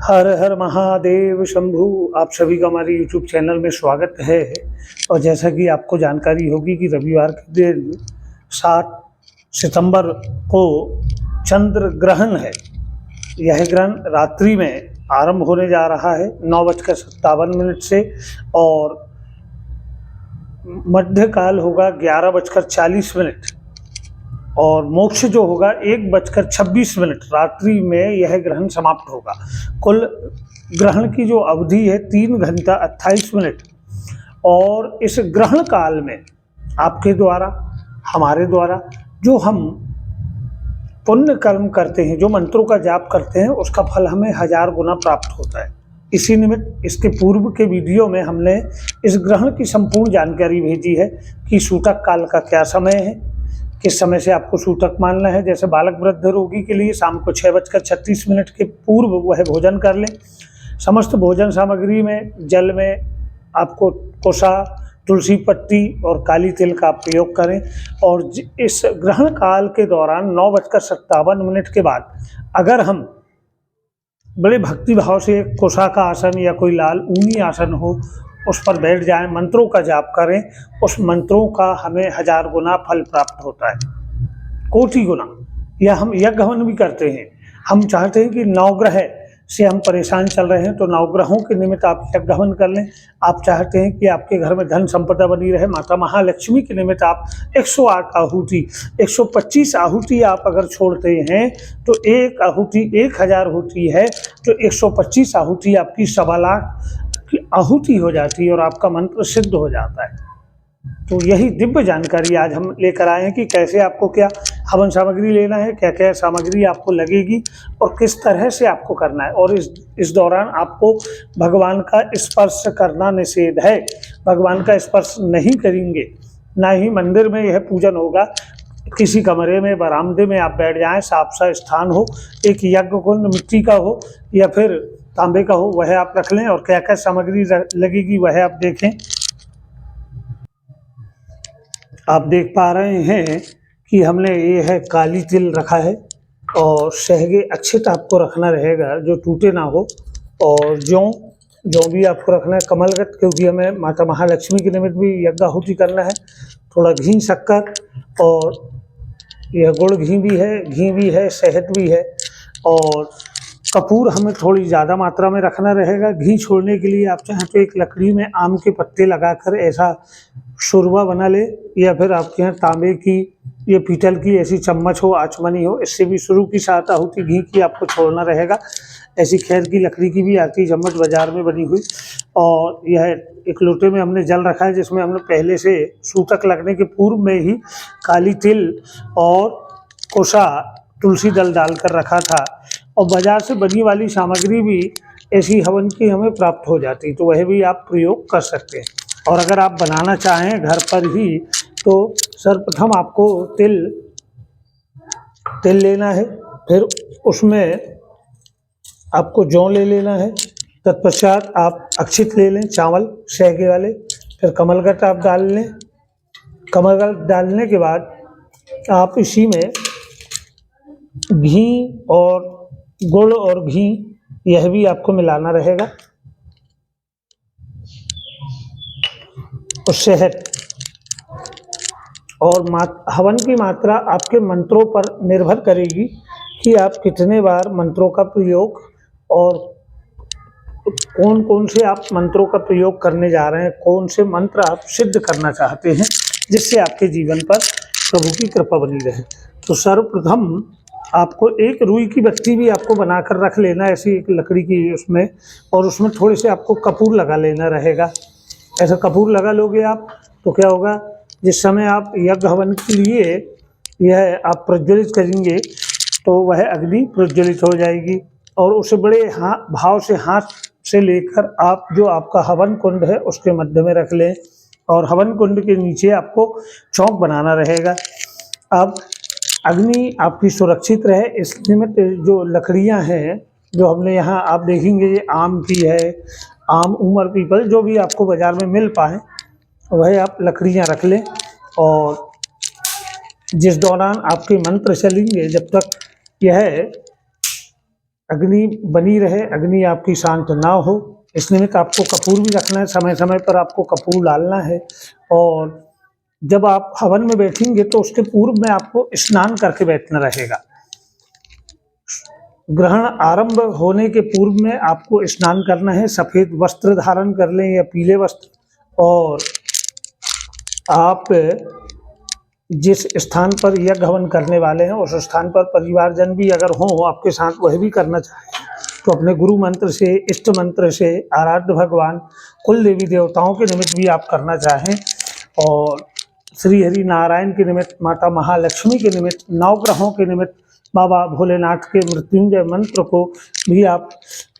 हर हर महादेव शंभू। आप सभी का हमारे यूट्यूब चैनल में स्वागत है। और जैसा कि आपको जानकारी होगी कि रविवार के दिन 7 सितंबर को चंद्र ग्रहण है। यह ग्रहण रात्रि में आरंभ होने जा रहा है 9:57 से और मध्यकाल होगा 11:40 और मोक्ष जो होगा 1:26 रात्रि में यह ग्रहण समाप्त होगा। कुल ग्रहण की जो अवधि है 3 घंटा 28 मिनट। और इस ग्रहण काल में आपके द्वारा, हमारे द्वारा जो हम पुण्य कर्म करते हैं, जो मंत्रों का जाप करते हैं, उसका फल हमें 1000 गुना प्राप्त होता है। इसी निमित्त इसके पूर्व के वीडियो में हमने इस ग्रहण की संपूर्ण जानकारी भेजी है कि सूतक काल का क्या समय है, किस समय से आपको सूतक मानना है। जैसे बालक वृद्ध रोगी के लिए शाम को 6:36 के पूर्व वह भोजन कर लें। समस्त भोजन सामग्री में जल में आपको कोसा, तुलसी पत्ती और काली तिल का प्रयोग करें। और इस ग्रहण काल के दौरान 9:57 के बाद अगर हम बड़े भक्ति भाव से कोसा का आसन या कोई लाल ऊनी आसन हो उस पर बैठ जाएं, मंत्रों का जाप करें, उस मंत्रों का हमें 1000 गुना फल प्राप्त होता है, कोटि गुना। या हम यज्ञ हवन भी करते हैं। हम चाहते हैं कि नवग्रह से हम परेशान चल रहे हैं तो नवग्रहों के निमित्त आप यज्ञ हवन कर लें। आप चाहते हैं कि आपके घर में धन संपदा बनी रहे, माता महालक्ष्मी के निमित्त आप 108 आहुति, 125 आहुति आप अगर छोड़ते हैं तो एक आहुति 1000 होती है, तो 125 आहुति आपकी 1.25 लाख की आहुति हो जाती है और आपका मंत्र सिद्ध हो जाता है। तो यही दिव्य जानकारी आज हम लेकर आए हैं कि कैसे आपको क्या हवन सामग्री लेना है, क्या क्या सामग्री आपको लगेगी और किस तरह से आपको करना है। और इस दौरान आपको भगवान का स्पर्श करना निषेध है। भगवान का स्पर्श नहीं करेंगे, ना ही मंदिर में यह पूजन होगा। किसी कमरे में, बरामदे में आप बैठ जाएं, साफ सा स्थान हो, एक यज्ञ कुंड मिट्टी का हो या फिर तांबे का हो, वह आप रख लें। और क्या क्या सामग्री लगेगी वह आप देखें। आप देख पा रहे हैं कि हमने ये है काली तिल रखा है और शहगे अक्षित आपको रखना रहेगा जो टूटे ना हो। और जौ भी आपको रखना है, कमलगत, क्योंकि हमें माता महालक्ष्मी के निमित्त भी यज्ञाहुति करना है। थोड़ा घी, शक्कर और यह गुड़ घी भी है, शहद भी है। और कपूर हमें थोड़ी ज़्यादा मात्रा में रखना रहेगा। घी छोड़ने के लिए आप चाहें तो एक लकड़ी में आम के पत्ते लगाकर ऐसा शोरबा बना ले, या फिर आपके यहाँ तांबे की या पीतल की ऐसी चम्मच हो, आचमनी हो, इससे भी शुरू की 7 आहुति घी की आपको छोड़ना रहेगा। ऐसी खैर की लकड़ी की भी आती है चम्मच बाजार में बनी हुई। और यह एक लोटे में हमने जल रखा है जिसमें हमने पहले से सूतक लगने के पूर्व में ही काली तिल और कोसा तुलसी दल डालकर रखा था। और बाजार से बनी वाली सामग्री भी ऐसी हवन की हमें प्राप्त हो जाती, तो वह भी आप प्रयोग कर सकते हैं। और अगर आप बनाना चाहें घर पर ही तो सर्वप्रथम आपको तिल लेना है, फिर उसमें आपको जौ ले लेना है। तत्पश्चात आप अक्षित ले लें, चावल शहगे वाले, फिर कमलगट आप डाल लें। कमलगट डालने के बाद आप इसी में घी और गुड़ और घी यह भी आपको मिलाना रहेगा और शहद। और हवन की मात्रा आपके मंत्रों पर निर्भर करेगी कि आप कितने बार मंत्रों का प्रयोग और कौन कौन से आप मंत्रों का प्रयोग करने जा रहे हैं, कौन से मंत्र आप सिद्ध करना चाहते हैं जिससे आपके जीवन पर प्रभु की कृपा बनी रहे। तो सर्वप्रथम आपको एक रुई की बत्ती भी आपको बनाकर रख लेना, ऐसी एक लकड़ी की उसमें, और उसमें थोड़े से आपको कपूर लगा लेना रहेगा। ऐसा कपूर लगा लोगे आप तो क्या होगा, जिस समय आप यज्ञ हवन के लिए यह आप प्रज्वलित करेंगे तो वह अग्नि प्रज्वलित हो जाएगी। और उसे बड़े भाव से हाथ से लेकर आप जो आपका हवन कुंड है उसके मध्य में रख लें। और हवन कुंड के नीचे आपको चौक बनाना रहेगा। अब अग्नि आपकी सुरक्षित रहे इस निमित्त जो लकड़ियां हैं जो हमने यहाँ, आप देखेंगे ये आम की है, आम, उमर, पीपल, जो भी आपको बाज़ार में मिल पाए वह आप लकड़ियाँ रख लें। और जिस दौरान आपके मंत्र चलेंगे, जब तक यह अग्नि बनी रहे, अग्नि आपकी शांत ना हो, इस निमित्त आपको कपूर भी रखना है, समय समय पर आपको कपूर डालना है। और जब आप हवन में बैठेंगे तो उसके पूर्व में आपको स्नान करके बैठना रहेगा। ग्रहण आरंभ होने के पूर्व में आपको स्नान करना है, सफ़ेद वस्त्र धारण कर लें या पीले वस्त्र, और आप जिस स्थान पर यज्ञ हवन करने वाले हैं उस स्थान पर परिवारजन भी अगर हों आपके साथ, वह भी करना चाहें तो अपने गुरु मंत्र से, इष्ट मंत्र से, आराध्य भगवान कुल देवी देवताओं के निमित्त भी आप करना चाहें, और श्री हरि नारायण के निमित्त, माता महालक्ष्मी के निमित्त, नवग्रहों के निमित्त, बाबा भोलेनाथ के मृत्युंजय मंत्र को भी आप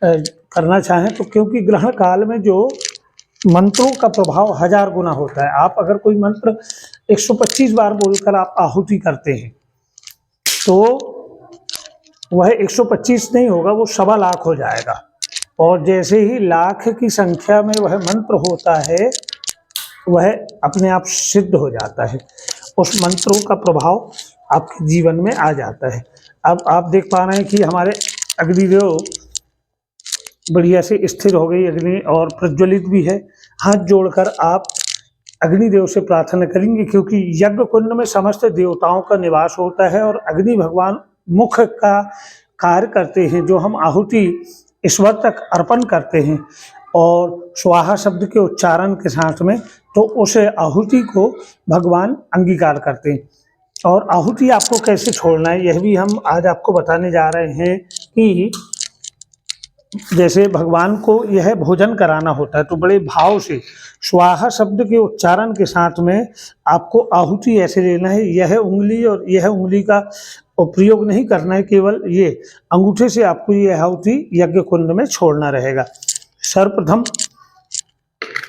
करना चाहें तो, क्योंकि ग्रहण काल में जो मंत्रों का प्रभाव 1000 गुना होता है। आप अगर कोई मंत्र 125 बार बोलकर आप आहुति करते हैं तो वह 125 नहीं होगा, वो 1.25 लाख हो जाएगा। और जैसे ही लाख की संख्या में वह मंत्र होता है, वह अपने आप सिद्ध हो जाता है, उस मंत्रों का प्रभाव आपके जीवन में आ जाता है। अब आप देख पा रहे हैं कि हमारे अग्निदेव बढ़िया से स्थिर हो गई अग्नि और प्रज्वलित भी है। हाथ जोड़कर आप अग्निदेव से प्रार्थना करेंगे, क्योंकि यज्ञ कुंड में समस्त देवताओं का निवास होता है और अग्नि भगवान मुख का कार्य करते हैं। जो हम आहुति ईश्वर तक अर्पण करते हैं और स्वाहा शब्द के उच्चारण के साथ में, तो उस आहुति को भगवान अंगीकार करते हैं। और आहुति आपको कैसे छोड़ना है, यह भी हम आज आपको बताने जा रहे हैं कि जैसे भगवान को यह भोजन कराना होता है तो बड़े भाव से स्वाहा शब्द के उच्चारण के साथ में आपको आहुति ऐसे लेना है। यह उंगली और यह उंगली का उपयोग नहीं करना है, केवल ये अंगूठे से आपको यह आहुति यज्ञ कुंड में छोड़ना रहेगा। सर्वप्रथम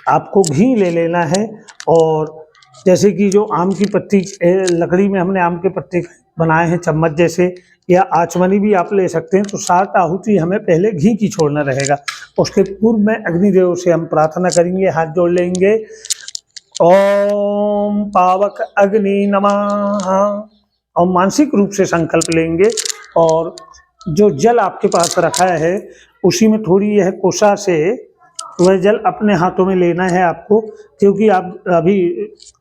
आपको घी ले लेना है, और जैसे कि जो आम की पत्ती, लकड़ी में हमने आम के पत्ते बनाए हैं चम्मच जैसे, या आचमनी भी आप ले सकते हैं, तो 7 आहुति हमें पहले घी की छोड़ना रहेगा। उसके पूर्व में अग्निदेव से हम प्रार्थना करेंगे, हाथ जोड़ लेंगे, ओम पावक अग्नि नमः, और मानसिक रूप से संकल्प लेंगे। और जो जल आपके पास रखा है उसी में थोड़ी यह कोसा से वह जल अपने हाथों में लेना है आपको, क्योंकि आप अभी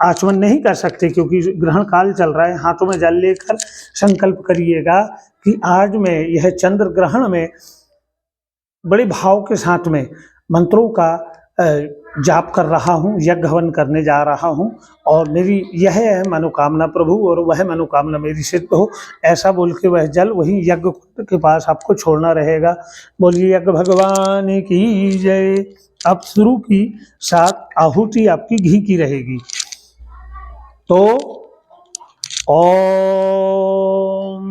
आचमन नहीं कर सकते क्योंकि ग्रहण काल चल रहा है। हाथों में जल लेकर संकल्प करिएगा कि आज मैं यह चंद्र ग्रहण में बड़े भाव के साथ में मंत्रों का जाप कर रहा हूँ, यज्ञ हवन करने जा रहा हूँ, और मेरी यह है मनोकामना प्रभु, और वह मनोकामना मेरी सिद्ध हो, ऐसा बोल के वह जल वही यज्ञ कुंड के पास आपको छोड़ना रहेगा। बोलिए यज्ञ भगवान की जय। अब शुरू की 7 आहुति आपकी घी की रहेगी। तो ओम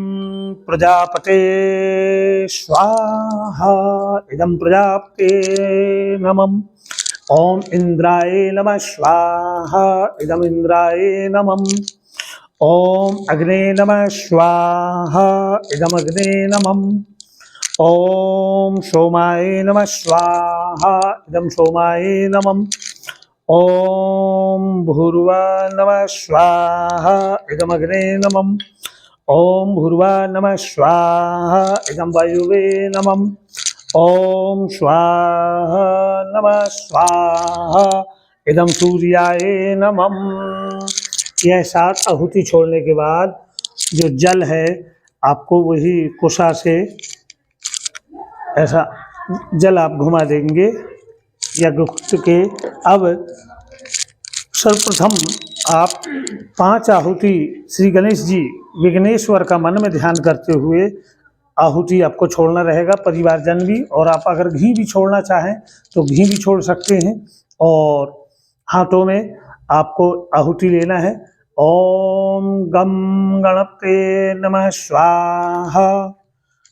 प्रजापते स्वाहा, इदं प्रजापते नमः। ओम इंद्राय नमः स्वाहा, इदं इंद्राय नमः। ओम अग्ने नमः स्वाहा, इदं अग्ने नमः। ओम सोमाय नमः स्वाहा, इदं सोमाय नमः। ओम भूर्भुवः नमः स्वाहा, इदं अग्ने नमः। ओम भूर्भुवः नमः स्वाहा, इदं वायुवे नमः। ओम स्वाहा नमः स्वाहा, इदं सूर्याय नमः। यह 7 आहुति छोड़ने के बाद जो जल है आपको वही कुशा से ऐसा जल आप घुमा देंगे यज्ञ कुंड के। अब सर्वप्रथम आप 5 आहुति श्री गणेश जी विघ्नेश्वर का मन में ध्यान करते हुए आहुति आपको छोड़ना रहेगा, परिवारजन भी। और आप अगर घी भी छोड़ना चाहें तो घी भी छोड़ सकते हैं। और हाथों में आपको आहुति लेना है। ओम गम गणपते नमः स्वाहा,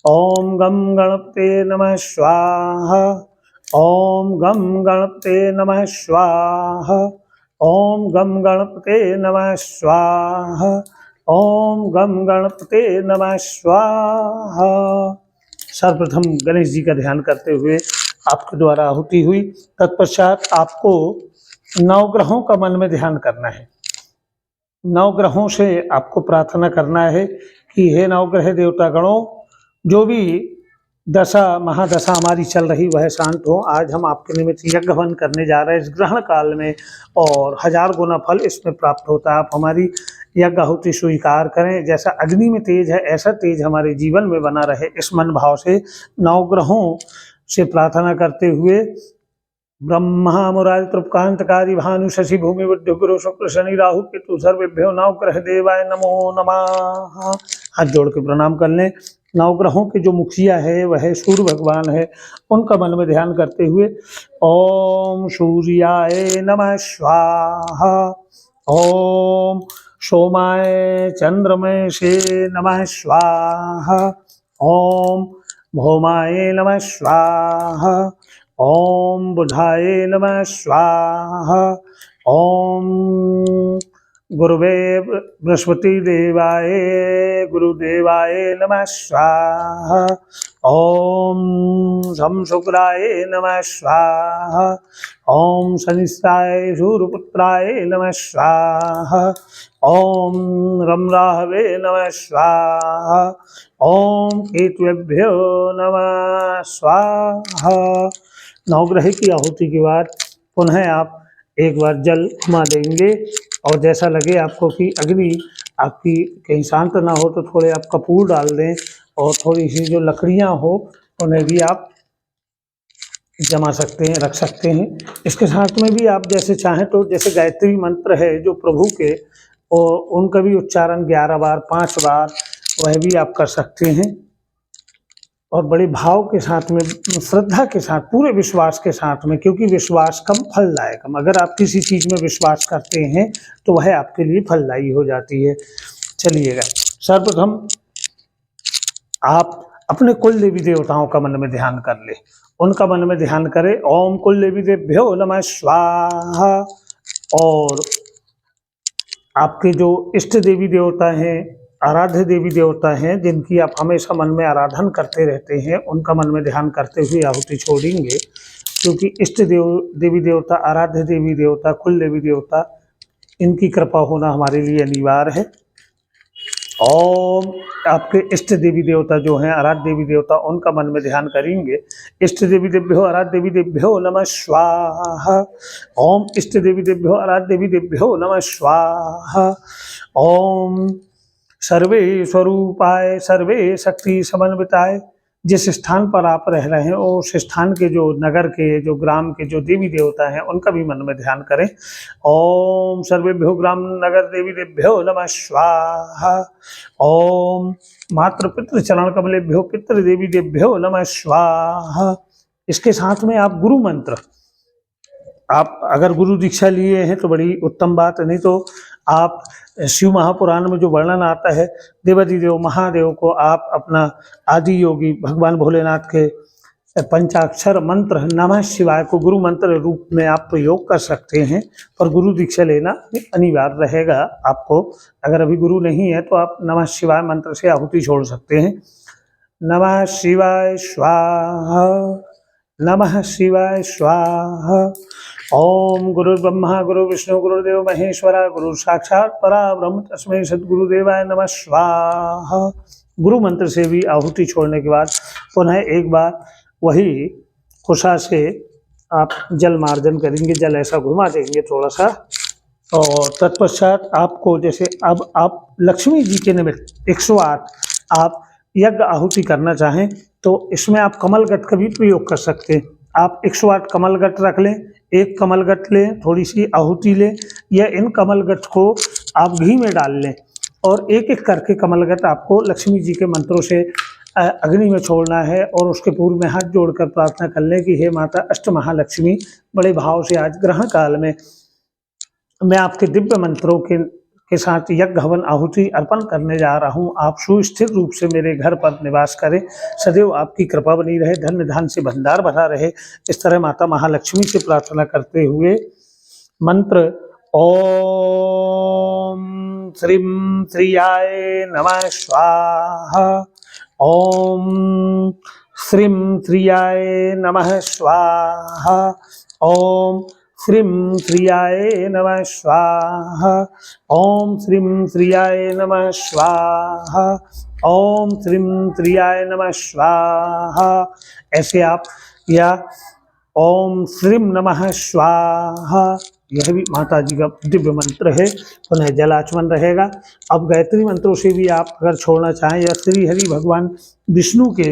ओम गम गणपते नमः स्वाहा, ओम गम गणपते नमः स्वाहा, ओम गम गणपते नमः स्वाहा, ओम गम गणपते नमः स्वाहा। सर्वप्रथम गणेश जी का ध्यान करते हुए आपके द्वारा आहुति हुई। तत्पश्चात आपको नवग्रहों का मन में ध्यान करना है। नवग्रहों से आपको प्रार्थना करना है कि हे नवग्रह देवता गणों, जो भी दशा महादशा हमारी चल रही वह शांत हो। आज हम आपके निमित्त यज्ञ हवन करने जा रहे हैं इस ग्रहण काल में, और 1000 गुना फल इसमें प्राप्त होता है। आप हमारी यज्ञ आहुति स्वीकार करें। जैसा अग्नि में तेज है ऐसा तेज हमारे जीवन में बना रहे, इस मन भाव से नवग्रहों से प्रार्थना करते हुए ब्रह्मा मुरारी तृप्कांतकारी भानु शशि भूमि बुद्धि गुरु शुक्र शनि राहु केतु सर्वेभ्यो नवग्रह देवाय नमो नमः। हाथ जोड़ के प्रणाम कर लें। नवग्रहों के जो मुखिया है वह सूर्य भगवान है, उनका मन में ध्यान करते हुए ओम सूर्याय नमः स्वाहा, ओम सोमाय चंद्रमय से नमः स्वाहा, ओम भौमाय नमः स्वाहा, ओम बुधाय नमः स्वाहा, ओम गुरुवे बृहस्पति देवाय गुरुदेवाय नमः स्वाहा, ओम शम शुक्राय नमः स्वाहा, ओम शनिश्चाय सूर्यपुत्राय नमः स्वाहा, ओम रम राहवे नमः स्वाहा, ओम केतुभ्यो नमः स्वाहा। नवग्रह की आहुति के बाद पुनः आप एक बार जल घुमा देंगे, और जैसा लगे आपको कि अग्नि आपकी कहीं शांत ना हो तो थोड़े आप कपूर डाल दें, और थोड़ी सी जो लकड़ियां हो उन्हें भी आप जमा सकते हैं, रख सकते हैं। इसके साथ में भी आप जैसे चाहें तो जैसे गायत्री मंत्र है जो प्रभु के, और उनका भी उच्चारण 11 बार 5 बार वह भी आप कर सकते हैं, और बड़े भाव के साथ में, श्रद्धा के साथ, पूरे विश्वास के साथ में, क्योंकि विश्वास कम फलदायकम। अगर आप किसी चीज़ में विश्वास करते हैं तो वह आपके लिए फलदायी हो जाती है। चलिएगा, सर्वप्रथम आप अपने कुल देवी देवताओं का मन में ध्यान कर ले, उनका मन में ध्यान करें। ओम कुल देवी देवभ्यो नमः स्वाहा। और आपके जो इष्ट देवी देवता हैं, आराध्य देवी देवता हैं, जिनकी आप हमेशा मन में आराधन करते रहते हैं, उनका मन में ध्यान करते हुए आहुति छोड़ेंगे, क्योंकि इष्ट देवी देवता, आराध्य देवी देवता, कुल देवी देवता, इनकी कृपा होना हमारे लिए अनिवार्य है। ओम आपके इष्ट देवी देवता जो हैं, आराध्य देवी देवता, उनका मन में ध्यान करेंगे। इष्ट देवी देवभ्यो आराध्य देवी देवभ्यो नमः स्वाहा। ओम इष्ट देवी देवभ्यो आराध्य देवी देवभ्यो नमः स्वाहा। ओम सर्वे स्वरूपाय सर्वे शक्ति समन्विताय। जिस स्थान पर आप रह रहे हैं उस स्थान के जो नगर के, जो ग्राम के जो देवी देवता हैं, उनका भी मन में ध्यान करें। ओम सर्वेभ्यो ग्राम नगर देवी देवभ्यो नमः स्वाहा। ओम मातृ पितृ चरण कमलेभ्यो पितृ देवी देवभ्यो नमः स्वाहा। इसके साथ में आप गुरु मंत्र, आप अगर गुरु दीक्षा लिए हैं तो बड़ी उत्तम बात, नहीं तो आप शिव महापुराण में जो वर्णन आता है देवाधिदेव महादेव को आप अपना आदि योगी भगवान भोलेनाथ के पंचाक्षर मंत्र नमः शिवाय को गुरु मंत्र रूप में आप प्रयोग कर सकते हैं, पर गुरु दीक्षा लेना अनिवार्य रहेगा आपको। अगर अभी गुरु नहीं है तो आप नमः शिवाय मंत्र से आहुति छोड़ सकते हैं। नमः शिवाय स्वाहा, नमः शिवाय स्वाहा। ओम गुरु ब्रह्मा गुरु विष्णु गुरुदेव महेश्वरा गुरु साक्षात परा ब्रह्म तस्मै सद्गुरुदेवाय नमः स्वाहा। गुरु मंत्र से भी आहुति छोड़ने के बाद पुनः एक बार वही कुशा से आप जल मार्जन करेंगे, जल ऐसा घुमा देंगे थोड़ा सा, और तत्पश्चात आपको जैसे अब आप लक्ष्मी जी के निमित्त 108 आप यज्ञ आहुति करना चाहें तो इसमें आप कमलगट का भी प्रयोग कर सकते हैं। आप 108 कमलगट रख लें, एक कमलगट लें, थोड़ी सी आहुति लें, या इन कमलगट को आप घी में डाल लें, और एक एक करके कमलगट आपको लक्ष्मी जी के मंत्रों से अग्नि में छोड़ना है, और उसके पूर्व में हाथ जोड़कर प्रार्थना कर लें कि हे माता अष्टमहालक्ष्मी, बड़े भाव से आज ग्रहण काल में मैं आपके दिव्य मंत्रों के साथ यज्ञ हवन आहुति अर्पण करने जा रहा हूँ। आप सुस्थिर रूप से मेरे घर पर निवास करें, सदैव आपकी कृपा बनी रहे, धन धान से भंडार भरा रहे। इस तरह माता महालक्ष्मी से प्रार्थना करते हुए मंत्र ओम श्रीं श्रियाय नमः स्वाहा, ओम श्रीं श्रियाय नमः स्वाहा, ओम श्रीं श्रियाय नमः स्वाहा। ओम श्रीं श्रियाय नमः स्वाहा। ओम श्रीं श्रियाय नमः स्वाहा। ऐसे आप, या ओम श्रीं नमः स्वाहा, यह भी माता जी का दिव्य मंत्र है। पुनः जलाचमन रहेगा। अब गायत्री मंत्रों से भी आप अगर छोड़ना चाहें, या श्री हरि भगवान विष्णु के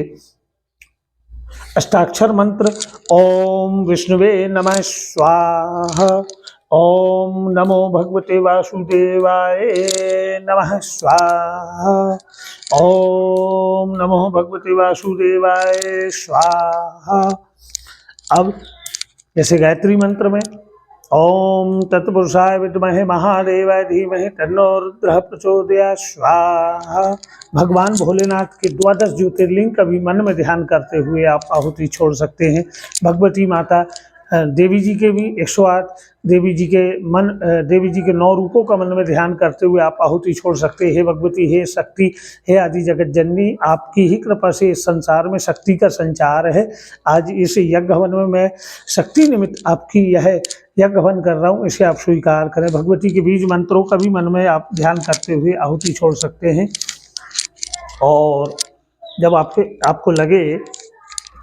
अष्टाक्षर मंत्र, ओम विष्णुवे नमः स्वाहा। ओम नमो भगवते वासुदेवाय नमः स्वाहा। ओम नमो भगवते वासुदेवाय स्वाहा। अब जैसे गायत्री मंत्र में ओम तत्पुरुषाय विद्महे महादेवाय धीमहि तन्नो रुद्रः प्रचोदयात् स्वाहा। भगवान भोलेनाथ के द्वादश ज्योतिर्लिंग का भी मन में ध्यान करते हुए आप आहुति छोड़ सकते हैं। भगवती माता देवी जी के भी 108 देवी जी के 9 रूपों का मन में ध्यान करते हुए आप आहुति छोड़ सकते हैं। हे भगवती, हे शक्ति, हे आदि जगत जननी, आपकी ही कृपा से इस संसार में शक्ति का संचार है। आज इस यज्ञ हवन में मैं शक्ति निमित्त आपकी यह यज्ञ हवन कर रहा हूँ, इसे आप स्वीकार करें। भगवती के बीज मंत्रों का भी मन में आप ध्यान करते हुए आहुति छोड़ सकते हैं। और जब आपको लगे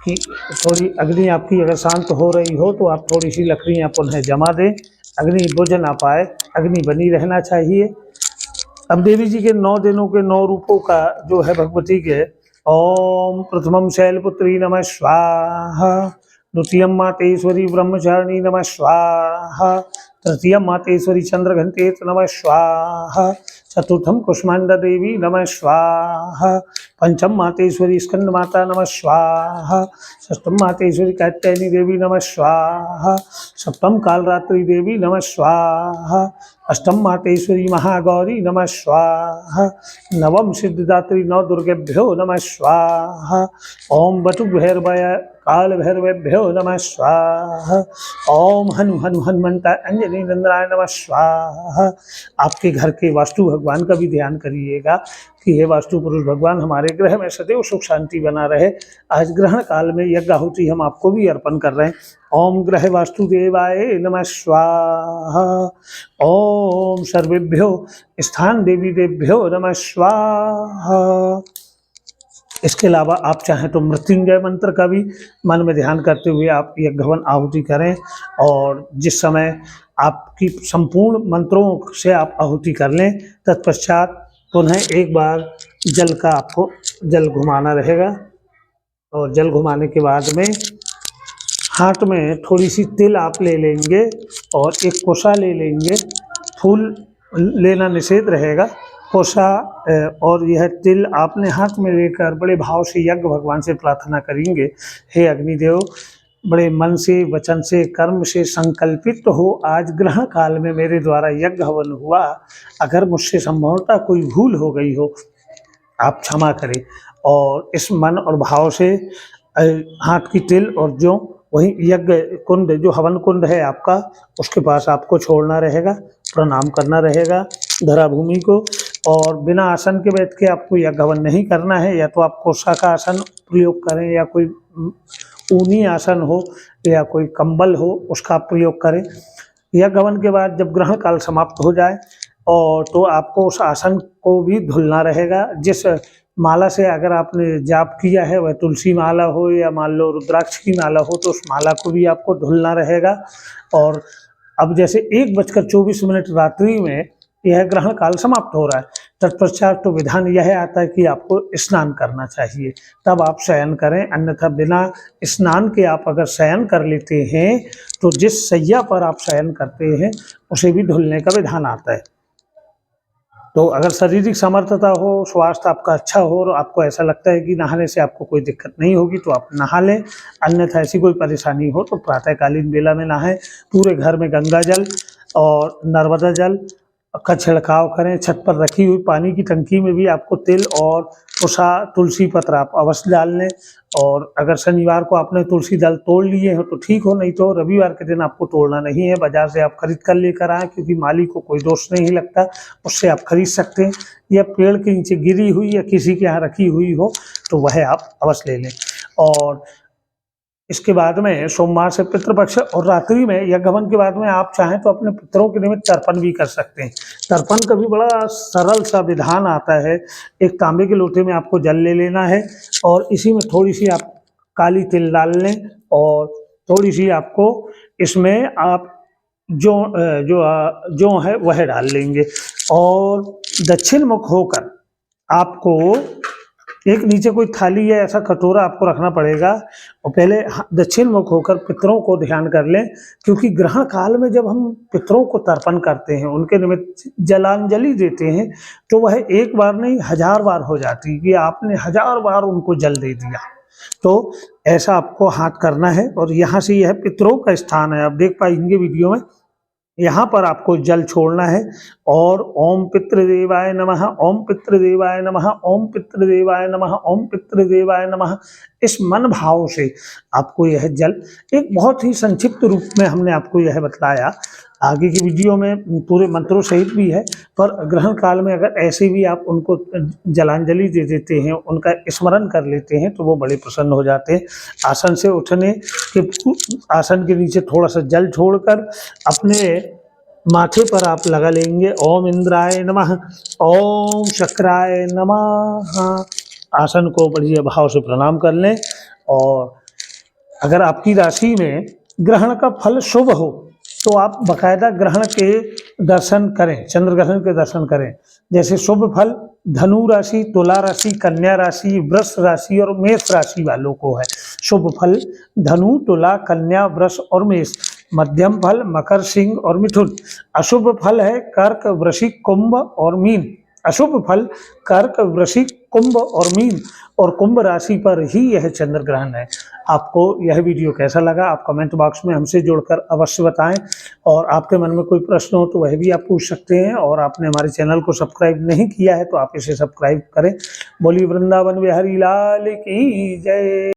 कि थोड़ी अग्नि आपकी अगर शांत हो रही हो, तो आप थोड़ी सी लकड़ियाँ पुनः जमा दें। अग्नि बुझ ना पाए, अग्नि बनी रहना चाहिए। अब देवी जी के 9 दिनों के 9 रूपों का जो है भगवती के, ओम प्रथमम शैलपुत्री नमः स्वाहा। द्वितीयम मातेश्वरी ब्रह्मचारिणी नमः स्वाहा। तृतीयम मातेश्वरी चंद्रघंटेत नमः स्वाहा। चतुर्थम कुष्मांडा देवी नमः स्वाहा। पंचम मातेश्वरी स्कंद माता नमः स्वाहा। षष्ठम मातेश्वरी कात्यायनी देवी नमः स्वाहा। सप्तम कालरात्रि देवी नमः स्वाहा। अष्टम मातेश्वरी महागौरी नमः स्वाहा। नवम सिद्धिदात्री नव दुर्गेभ्यो नमः स्वाहा। ओम बटु भैरवाय काल भैरवेभ्यो नमः स्वाहा। ओम हनु हनु हनुमंता अंजनी नंदनाय नमः स्वाहा। आपके घर के वास्तु भगवान का भी ध्यान करिएगा कि हे वास्तु पुरुष भगवान, हमारे ग्रह में सदैव सुख शांति बना रहे। आज ग्रहण काल में यज्ञ आहुति हम आपको भी अर्पण कर रहे हैं। ओम ग्रह वास्तुदेवाय नमः स्वाहा। ओम सर्वेभ्यो स्थान देवी देभ्यो नमः स्वाहा। इसके अलावा आप चाहें तो मृत्युंजय मंत्र का भी मन में ध्यान करते हुए आप यज्ञ हवन आहुति करें। और जिस समय आपकी संपूर्ण मंत्रों से आप आहुति कर लें, तत्पश्चात पुनः एक बार जल का आपको जल घुमाना रहेगा। और जल घुमाने के बाद में हाथ में थोड़ी सी तिल आप ले लेंगे और एक कोसा ले लेंगे। फूल लेना निषेध रहेगा। कोसा और यह तिल आपने हाथ में लेकर बड़े भाव से यज्ञ भगवान से प्रार्थना करेंगे, हे अग्निदेव, बड़े मन से, वचन से, कर्म से संकल्पित हो आज ग्रहण काल में मेरे द्वारा यज्ञ हवन हुआ। अगर मुझसे संभवतः कोई भूल हो गई हो, आप क्षमा करें। और इस मन और भाव से हाथ की तिल और जो वही यज्ञ कुंड, जो हवन कुंड है आपका, उसके पास आपको छोड़ना रहेगा, प्रणाम करना रहेगा धरा भूमि को। और बिना आसन के बैठ के आपको यज्ञ हवन नहीं करना है। या तो आप कोसा का आसन प्रयोग करें, या कोई ऊनी आसन हो, या कोई कंबल हो, उसका आप प्रयोग करें। यज्ञ हवन के बाद जब ग्रहण काल समाप्त हो जाए और तो आपको उस आसन को भी धुलना रहेगा। जिस माला से अगर आपने जाप किया है, वह तुलसी माला हो या मान लो रुद्राक्ष की माला हो, तो उस माला को भी आपको धुलना रहेगा। और अब जैसे 1:24 रात्रि में यह ग्रहण काल समाप्त हो रहा है, तत्पश्चात तो विधान यह आता है कि आपको स्नान करना चाहिए, तब आप शयन करें। अन्यथा बिना स्नान के आप अगर शयन कर लेते हैं, तो जिस सैया पर आप शयन करते हैं उसे भी धुलने का विधान आता है। तो अगर शारीरिक समर्थता हो, स्वास्थ्य आपका अच्छा हो और आपको ऐसा लगता है कि नहाने से आपको कोई दिक्कत नहीं होगी, तो आप नहा लें। अन्यथा ऐसी कोई परेशानी हो तो प्रातःकालीन बेला में नहाएं। पूरे घर में गंगा जल और नर्मदा जल का छिड़काव करें। छत पर रखी हुई पानी की टंकी में भी आपको तिल और कोसा तुलसी पत्र आप अवश्य डाल लें। और अगर शनिवार को आपने तुलसी दल तोड़ लिए हो तो ठीक हो, नहीं तो रविवार के दिन आपको तोड़ना नहीं है, बाजार से आप खरीद कर लेकर आएँ, क्योंकि माली को कोई दोष नहीं लगता, उससे आप खरीद सकते हैं। या पेड़ के नीचे गिरी हुई या किसी के यहाँ रखी हुई हो तो वह आप अवश्य ले लें। और इसके बाद में सोमवार से पितृपक्ष और रात्रि में यज्ञ हवन के बाद में आप चाहें तो अपने पितरों के निमित्त तर्पण भी कर सकते हैं। तर्पण का भी बड़ा सरल सा विधान आता है। एक तांबे के लोटे में आपको जल ले लेना है और इसी में थोड़ी सी आप काली तिल डाल लें और थोड़ी सी आपको इसमें आप जो है वह डाल लेंगे और दक्षिण मुख होकर आपको एक नीचे कोई थाली या ऐसा कटोरा आपको रखना पड़ेगा और पहले दक्षिण मुख होकर पितरों को ध्यान कर लें, क्योंकि ग्रहण काल में जब हम पितरों को तर्पण करते हैं, उनके निमित्त जलांजलि देते हैं, तो वह एक बार नहीं 1000 बार हो जाती है कि आपने 1000 बार उनको जल दे दिया। तो ऐसा आपको हाथ करना है और यहाँ से यह पितरों का स्थान है, आप देख पाएंगे वीडियो में। यहाँ पर आपको जल छोड़ना है और ओम पितृदेवाय नमः, ओम पितृदेवाय नमः, ओम पितृदेवाय नमः, ओम पितृदेवाय नमः, इस मन भाव से आपको यह जल, एक बहुत ही संक्षिप्त रूप में हमने आपको यह बतलाया, आगे की वीडियो में पूरे मंत्रों सहित भी है, पर ग्रहण काल में अगर ऐसे भी आप उनको जलांजलि दे देते हैं, उनका स्मरण कर लेते हैं, तो वो बड़े प्रसन्न हो जाते हैं। आसन से उठने के आसन के नीचे थोड़ा सा जल छोड़कर अपने माथे पर आप लगा लेंगे ओम इंद्राय नमः, ओम शक्राय नमः। आसन को बढ़िया भाव से प्रणाम कर लें और अगर आपकी राशि में ग्रहण का फल शुभ हो तो आप बकायदा ग्रहण के दर्शन करें, चंद्र ग्रहण के दर्शन करें। जैसे शुभ फल धनु राशि, तुला राशि, कन्या राशि, वृष राशि और मेष राशि वालों को है। शुभ फल धनु, तुला, कन्या, वृष और मेष। मध्यम फल मकर, सिंह और मिथुन। अशुभ फल है कर्क, वृश्चिक, कुंभ और मीन। अशुभ फल कर्क, वृश्चिक, कुंभ और मीन, और कुंभ राशि पर ही यह चंद्र ग्रहण है। आपको यह वीडियो कैसा लगा आप कमेंट बॉक्स में हमसे जुड़कर अवश्य बताएं, और आपके मन में कोई प्रश्न हो तो वह भी आप पूछ सकते हैं। और आपने हमारे चैनल को सब्सक्राइब नहीं किया है तो आप इसे सब्सक्राइब करें। बोलिए वृंदावन बिहारी लाल की जय।